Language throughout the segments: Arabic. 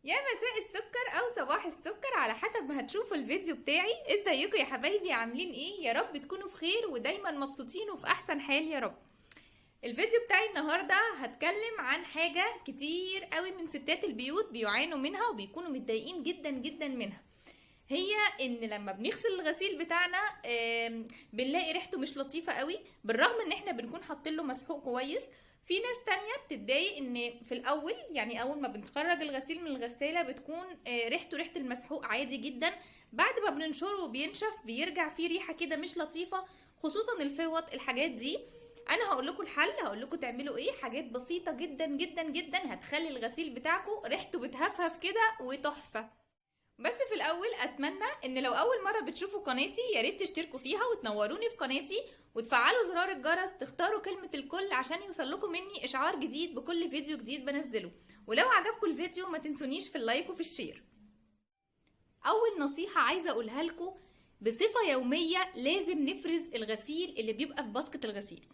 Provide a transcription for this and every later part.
يا مساء السكر او صباح السكر على حسب ما هتشوفوا الفيديو بتاعي. ازيكم يا حبايبي؟ عاملين ايه؟ يا رب تكونوا بخير ودايما مبسوطين وفي احسن حال يا رب. الفيديو بتاعي النهارده هتكلم عن حاجه كتير قوي من ستات البيوت بيعانوا منها وبيكونوا متضايقين جدا جدا منها. هي ان لما بنغسل الغسيل بتاعنا بنلاقي ريحته مش لطيفه قوي، بالرغم ان احنا بنكون حاطين له مسحوق كويس. في ناس تانية بتتضايق ان في الاول، يعني اول ما بنخرج الغسيل من الغسالة بتكون ريحته ريحة المسحوق عادي جدا. بعد ما بننشره وبينشف بيرجع فيه ريحة كده مش لطيفة، خصوصا الفوط الحاجات دي. انا هقول لكم الحل، هقول لكم تعملوا ايه. حاجات بسيطة جدا جدا جدا هتخلي الغسيل بتاعكم ريحته بتهفهف كده وتحفة. بس في الاول اتمنى ان لو اول مره بتشوفوا قناتي يا ريت تشتركوا فيها وتنوروني في قناتي وتفعلوا زرار الجرس، تختاروا كلمه الكل عشان يوصلكم مني اشعار جديد بكل فيديو جديد بنزله. ولو عجبكم الفيديو ما تنسونيش في اللايك وفي الشير. اول نصيحه عايزه اقولها لكم، بصفه يوميه لازم نفرز الغسيل اللي بيبقى في باسكت الغسيل.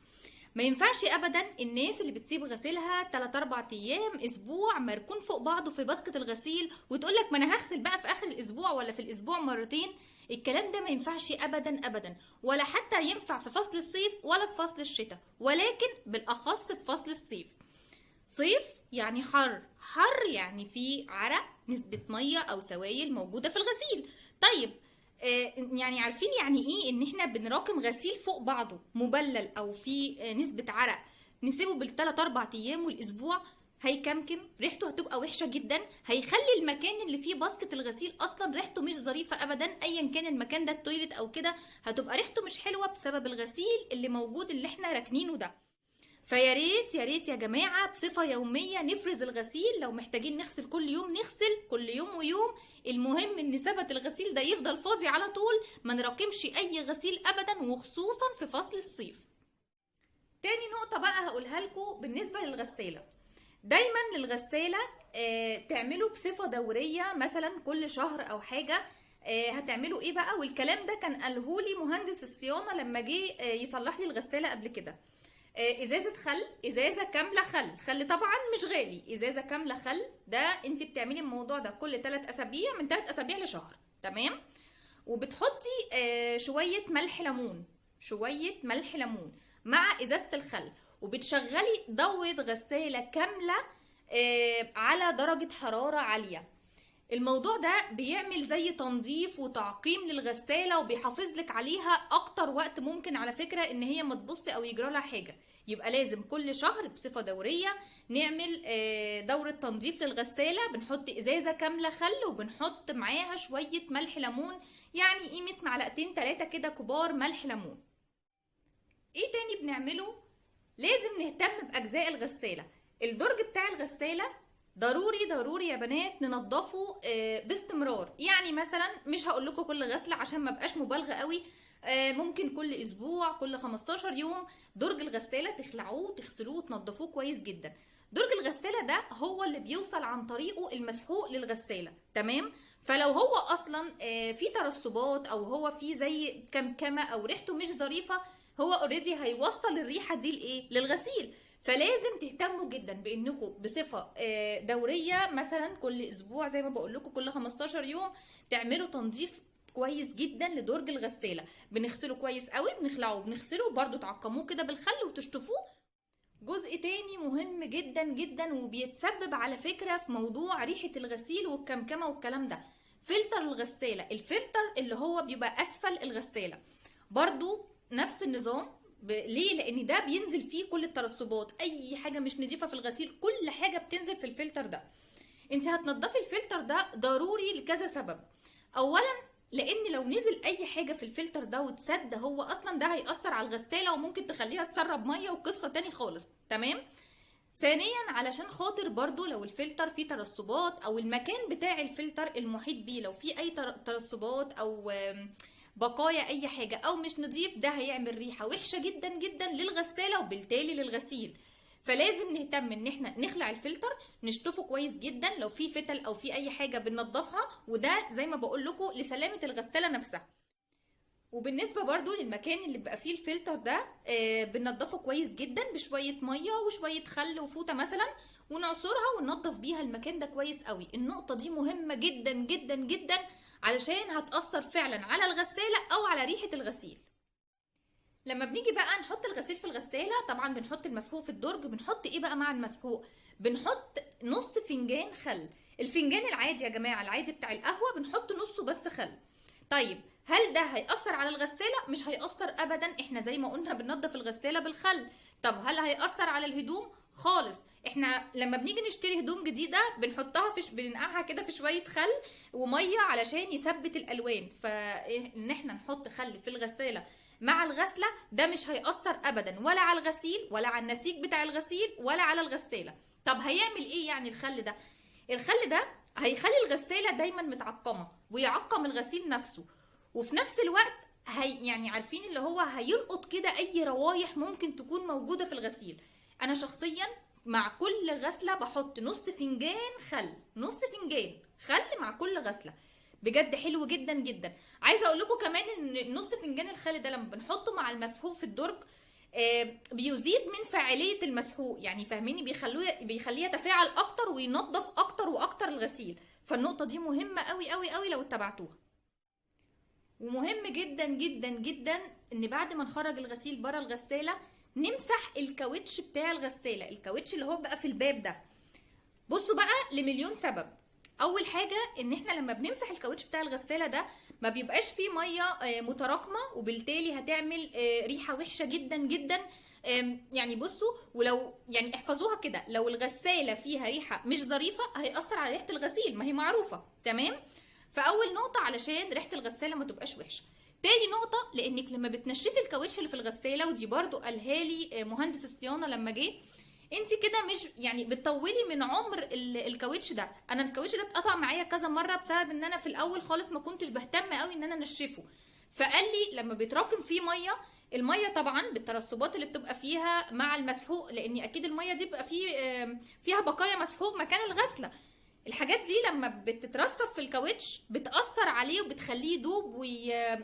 ما ينفعش ابدا الناس اللي بتسيب غسيلها 3 4 ايام اسبوع مركون فوق بعضه في باسكت الغسيل وتقول لك ما انا هغسل بقى في اخر الاسبوع ولا في الاسبوع مرتين. الكلام ده ما ينفعش ابدا ابدا، ولا حتى ينفع في فصل الصيف ولا في فصل الشتاء، ولكن بالاخص في فصل الصيف. صيف يعني حر، حر يعني في عرق، نسبة مية او سوائل موجودة في الغسيل. طيب يعني عارفين يعني ايه ان احنا بنراكم غسيل فوق بعضه مبلل او في نسبة عرق، نسيبه بالثلاث اربع ايام والاسبوع؟ هيكمكم، ريحته هتبقى وحشة جدا، هيخلي المكان اللي فيه باسكت الغسيل اصلا ريحته مش ظريفة ابدا، ايا كان المكان ده التويلت او كده هتبقى ريحته مش حلوة بسبب الغسيل اللي موجود اللي احنا راكنينه ده. فيا ريت يا ريت يا جماعه بصفه يوميه نفرز الغسيل. لو محتاجين نغسل كل يوم نغسل كل يوم ويوم، المهم ان ثبت الغسيل ده يفضل فاضي على طول، ما نراكمش اي غسيل ابدا وخصوصا في فصل الصيف. تاني نقطه بقى هقولها لكم بالنسبه للغساله. دايما للغساله تعملوا بصفه دوريه، مثلا كل شهر او حاجه. هتعملوا ايه بقى؟ والكلام ده كان قالهولي مهندس الصيانه لما جه يصلح لي الغساله قبل كده. ازازه خل، ازازه كامله خل طبعا مش غالي، ازازه كامله خل. ده انت بتعملي الموضوع ده كل 3 اسابيع، من 3 اسابيع لشهر، تمام. وبتحطي شويه ملح ليمون، شويه ملح ليمون مع ازازه الخل، وبتشغلي دوره غساله كامله على درجه حراره عاليه. الموضوع ده بيعمل زي تنظيف وتعقيم للغسالة وبيحافظ لك عليها اكتر وقت ممكن على فكرة ان هي ما تبص او يجرى لها حاجة. يبقى لازم كل شهر بصفة دورية نعمل دورة تنظيف للغسالة، بنحط ازازة كاملة خل وبنحط معاها شوية ملح ليمون، يعني قيمة معلقتين 3 كده كبار ملح ليمون. ايه تاني بنعمله؟ لازم نهتم باجزاء الغسالة. الدرج بتاع الغسالة ضروري ضروري يا بنات ننضفه باستمرار. يعني مثلا مش هقول لكم كل غسله عشان ما بقاش مبالغه قوي، ممكن كل اسبوع، كل 15 يوم درج الغساله تخلعوه وتغسلوه وتنضفوه كويس جدا. درج الغساله ده هو اللي بيوصل عن طريقه المسحوق للغساله، تمام. فلو هو اصلا في ترسبات او هو في زي كمكمه او ريحته مش ظريفه، هو اوريدي هيوصل الريحه دي لايه؟ للغسيل. فلازم تهتموا جدا بانكم بصفه دوريه، مثلا كل اسبوع زي ما بقول لكم كل 15 يوم تعملوا تنظيف كويس جدا لدرج الغساله. بنغسله كويس قوي، بنخلعه بنغسله برده، تعقموه كده بالخل وتشطفوه. جزء تاني مهم جدا جدا وبيتسبب على فكره في موضوع ريحه الغسيل والكمكمه والكلام ده، فلتر الغساله. الفلتر اللي هو بيبقى اسفل الغساله برضو نفس النظام. ليه؟ لان ده بينزل فيه كل الترسبات، اي حاجه مش نظيفه في الغسيل كل حاجه بتنزل في الفلتر ده. انت هتنضفي الفلتر ده ضروري لكذا سبب. اولا لان لو نزل اي حاجه في الفلتر ده واتسد، هو اصلا ده هيأثر على الغساله وممكن تخليها تسرب ميه وقصه تاني خالص، تمام. ثانيا علشان خاطر برضو لو الفلتر فيه ترسبات او المكان بتاع الفلتر المحيط بيه لو فيه اي ترسبات او بقايا اي حاجه او مش نضيف، ده هيعمل ريحه وحشه جدا جدا للغساله وبالتالي للغسيل. فلازم نهتم ان احنا نخلع الفلتر، نشطفه كويس جدا، لو في فتل او في اي حاجه بننضفها، وده زي ما بقول لكم لسلامه الغساله نفسها. وبالنسبه برضو للمكان اللي بقى فيه الفلتر ده، بننضفه كويس جدا بشويه ميه وشويه خل وفوطه مثلا، ونعصرها وننضف بيها المكان ده كويس قوي. النقطه دي مهمه جدا جدا جدا، علشان هتأثر فعلا على الغساله او على ريحه الغسيل. لما بنيجي بقى نحط الغسيل في الغساله، طبعا بنحط المسحوق في الدرج. بنحط ايه بقى مع المسحوق؟ بنحط نص فنجان خل. الفنجان العادي يا جماعه، العادي بتاع القهوه، بنحط نصه بس خل. طيب هل ده هيأثر على الغسالة؟ مش هيأثر أبدا، احنا زي ما قلنا بننضف الغسالة بالخل. طب هل هيأثر على الهدوم؟ خالص. احنا لما بنيجي نشتري هدوم جديدة بنحطها بننقعها كده في شوية خل ومية علشان يثبت الألوان. فإن احنا نحط خل في الغسالة مع الغسلة ده مش هيأثر أبدا، ولا على الغسيل ولا على النسيج بتاع الغسيل ولا على الغسالة. طب هيعمل ايه يعني الخل ده؟ الخل ده هيخلي الغسالة دايما متعقمة ويعقم الغسيل نفسه، وفي نفس الوقت يعني عارفين اللي هو هيلقط كده اي روايح ممكن تكون موجوده في الغسيل. انا شخصيا مع كل غسله بحط نص فنجان خل، نص فنجان خل مع كل غسله. بجد حلو جدا جدا. عايزه اقول لكم كمان ان نص فنجان الخل ده لما بنحطه مع المسحوق في الدرج بيزيد من فاعليه المسحوق، يعني فاهميني، بيخليه يتفاعل اكتر وينظف اكتر واكتر الغسيل. فالنقطه دي مهمه قوي قوي قوي لو اتبعتوها. ومهم جدا جدا جدا ان بعد ما نخرج الغسيل بره الغساله نمسح الكاوتش بتاع الغساله، الكاوتش اللي هو بقى في الباب ده. بصوا بقى لمليون سبب. اول حاجه ان احنا لما بنمسح الكاوتش بتاع الغساله ده ما بيبقاش فيه ميه متراكمه، وبالتالي هتعمل ريحه وحشه جدا جدا. يعني بصوا، ولو يعني احفظوها كده، لو الغساله فيها ريحه مش ظريفه هيأثر على ريحه الغسيل، ما هي معروفه تمام. فاول نقطه علشان ريحه الغساله ما تبقاش وحشه. تاني نقطه، لانك لما بتنشفي الكاوتش اللي في الغساله، ودي برضو قالها لي مهندس الصيانه لما جه، انت كده مش يعني بتطولي من عمر الكاوتش ده. انا الكاوتش ده اتقطع معايا كذا مره بسبب ان انا في الاول خالص ما كنتش بهتم قوي ان انا انشفه. فقال لي لما بيتراكم فيه ميه، الميه طبعا بالترسبات اللي بتبقى فيها مع المسحوق، لان اكيد الميه دي بيبقى فيها بقايا مسحوق مكان الغسله، الحاجات دي لما بتترسب في الكاوتش بتأثر عليه وبتخليه يدوب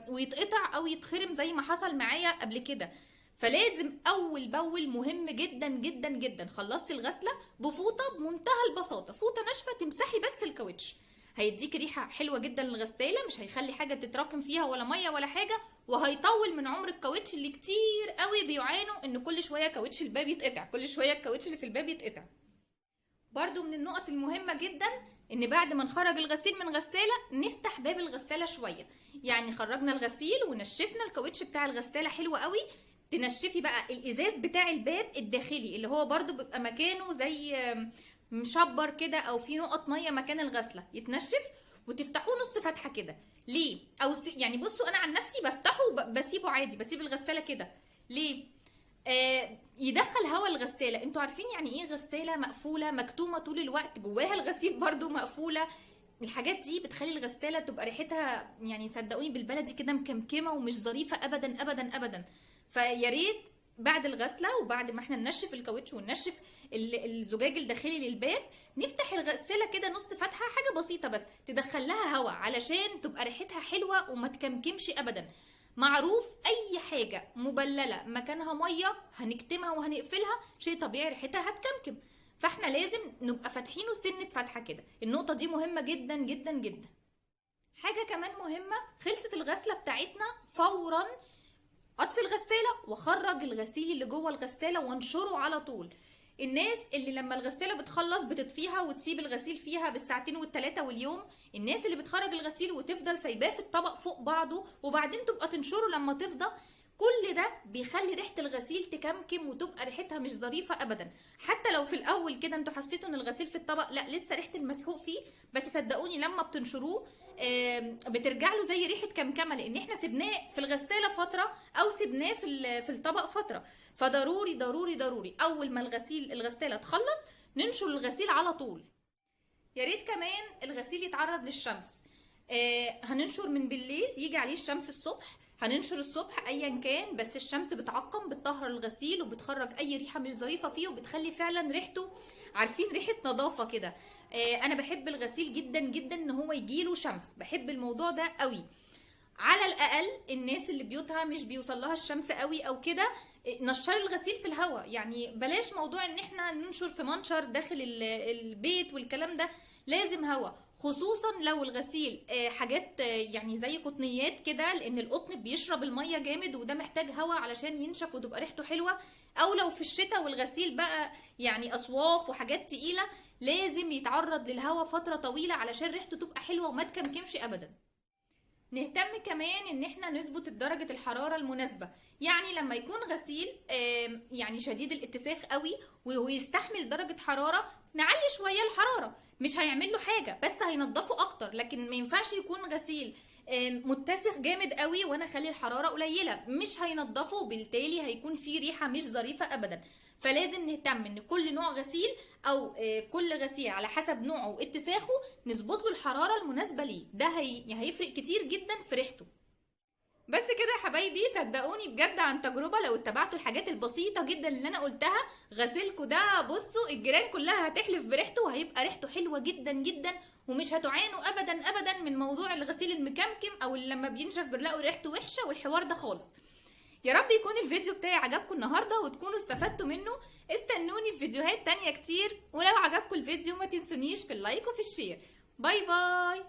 ويتقطع او يتخرم زي ما حصل معايا قبل كده. فلازم اول باول، مهم جدا جدا جدا، خلصتي الغسله بفوطه بمنتهى البساطه، فوطه ناشفه تمسحي بس الكاوتش، هيديكي ريحه حلوه جدا للغساله، مش هيخلي حاجه تتراكم فيها ولا ميه ولا حاجه، وهيطول من عمر الكاوتش اللي كتير قوي بيعانوا ان كل شويه كاوتش الباب يتقطع، كل شويه الكاوتش اللي في الباب يتقطع. برضو من النقط المهمة جدا ان بعد ما نخرج الغسيل من غسالة نفتح باب الغسالة شوية. يعني خرجنا الغسيل ونشفنا الكاوتش بتاع الغسالة حلو قوي، تنشفي بقى الازاز بتاع الباب الداخلي اللي هو برضو بيبقى مكانه زي مشبر كده او في نقط مية مكان الغسلة، يتنشف وتفتحوه نص فتحة كده. ليه؟ او يعني بصوا انا عن نفسي بفتحه بسيبه عادي، بسيب الغسالة كده. ليه؟ يدخل هواء الغساله. انتوا عارفين يعني ايه غساله مقفوله مكتومه طول الوقت جواها الغسيل برضو مقفوله؟ الحاجات دي بتخلي الغساله تبقى ريحتها يعني صدقوني بالبلدي كده مكمكمه ومش ظريفه ابدا ابدا ابدا. فيا ريت بعد الغسله وبعد ما احنا ننشف الكاوتش وننشف الزجاج الداخلي للباب نفتح الغساله كده نص فتحه، حاجه بسيطه بس تدخل لها هواء علشان تبقى ريحتها حلوه وما تكمكمش ابدا. معروف اي حاجه مبلله مكانها ميه هنكتمها وهنقفلها شيء طبيعي ريحتها هتكمكم، فاحنا لازم نبقى فاتحينه سنه فتحه كده. النقطه دي مهمه جدا جدا جدا. حاجه كمان مهمه، خلصت الغسله بتاعتنا فورا اطفي الغساله واخرج الغسيل اللي جوه الغساله وانشره على طول. الناس اللي لما الغساله بتخلص بتطفيها وتسيب الغسيل فيها بالساعتين والثلاثه واليوم، الناس اللي بتخرج الغسيل وتفضل سايباه في الطبق فوق بعضه وبعدين تبقى تنشره لما تفضى، كل ده بيخلي ريحه الغسيل تكمكم وتبقى ريحتها مش ظريفه ابدا. حتى لو في الاول كده انتوا حسيتوا ان الغسيل في الطبق لا لسه ريحه المسحوق فيه، بس صدقوني لما بتنشروه بترجع له زي ريحه كمكمه، لان احنا سيبناه في الغساله فتره او سيبناه في الطبق فتره. فضروري ضروري ضروري اول ما الغساله تخلص ننشر الغسيل على طول. يا ريت كمان الغسيل يتعرض للشمس، هننشر من بالليل يجي عليه الشمس الصبح، هننشر الصبح ايا كان، بس الشمس بتعقم بتطهر الغسيل وبتخرج اي ريحه مش ظريفه فيه وبتخلي فعلا ريحته عارفين ريحه نظافه كده. انا بحب الغسيل جدا جدا ان هو يجيله شمس، بحب الموضوع ده قوي. على الاقل الناس اللي بيوتها مش بيوصل لها الشمس قوي او كده، نشر الغسيل في الهواء. يعني بلاش موضوع ان احنا ننشر في منشر داخل البيت والكلام ده، لازم هواء، خصوصا لو الغسيل حاجات يعني زي قطنيات كده، لان القطن بيشرب الميه جامد وده محتاج هواء علشان ينشف وتبقى ريحته حلوه. او لو في الشتاء والغسيل بقى يعني اصواف وحاجات تقيله، لازم يتعرض للهواء فتره طويله علشان ريحته تبقى حلوه وما تكمكمش ابدا. نهتم كمان ان احنا نظبط درجة الحرارة المناسبة. يعني لما يكون غسيل يعني شديد الاتساخ قوي ويستحمل درجة حرارة، نعلي شوية الحرارة، مش هيعمل له حاجة بس هينضفه اكتر. لكن ما ينفعش يكون غسيل متسخ جامد قوي وانا اخلي الحرارة قليلة، مش هينضفه، وبالتالي هيكون فيه ريحة مش ظريفة ابدا. فلازم نهتم ان كل نوع غسيل او كل غسيل على حسب نوعه واتساخه نظبط له الحراره المناسبه ليه. ده هيفرق كتير جدا في ريحته. بس كده يا حبايبي، صدقوني بجد عن تجربه، لو اتبعتوا الحاجات البسيطه جدا اللي انا قلتها، غسيلكوا ده بصوا الجيران كلها هتحلف بريحته، وهيبقى ريحته حلوه جدا جدا، ومش هتعانوا ابدا ابدا من موضوع الغسيل المكمكم او اللي لما بينشف بنلاقوا ريحته وحشه والحوار ده خالص. يا رب يكون الفيديو بتاعي عجبكم النهارده وتكونوا استفدتوا منه. استنوني في فيديوهات تانية كتير، ولو عجبكم الفيديو ما تنسونيش في اللايك وفي الشير. باي باي.